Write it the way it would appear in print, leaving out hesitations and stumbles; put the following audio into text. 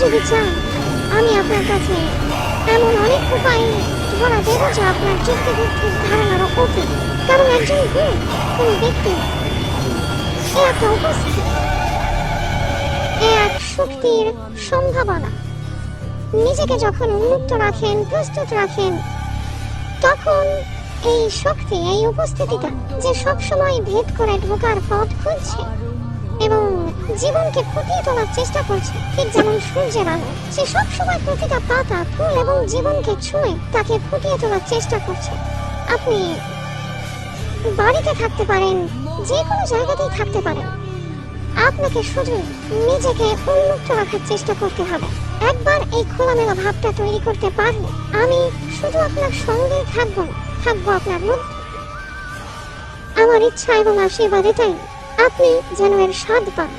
যদি চান আমি আপনার কাছে এমন অনেক উপায় ধরা দেব যা আপনার যুক্তি বুদ্ধির ধারণারও অতীত। কারণ একজন গুণ কোন ব্যক্তি এ একটা উপস্থিতি, এ এক শক্তির সম্ভাবনা। নিজেকে যখন উন্মুক্ত রাখেন, প্রস্তুত রাখেন, তখন এই শক্তি, এই উপস্থিতিটা যে সবসময় ভেদ করে ঢোকার পথ খুঁজছে এবং জীবনকে ফুটিয়ে তোলার চেষ্টা করছে, ঠিক যেমন সূর্যের আলো, সে সবসময় প্রতিটা পাতা, ফুল এবং জীবনকে ছুঁয়ে তাকে ফুটিয়ে তোলার চেষ্টা করছে। আপনি বাড়িতে থাকতে পারেন, যে কোনো জায়গাতেই থাকতে পারেন, আপনাকে শুধু নিজেকে উন্মুক্ত রাখার চেষ্টা করতে হবে। একবার এই খোলামেলা ভাবটা তৈরি করতে পারলে আমি শুধু আপনার সঙ্গেই থাকবো না, থাকবো আপনার মধ্যে। আমার ইচ্ছা এবং আশীর্বাদ এটাই, আপনি যেন এর স্বাদ পান।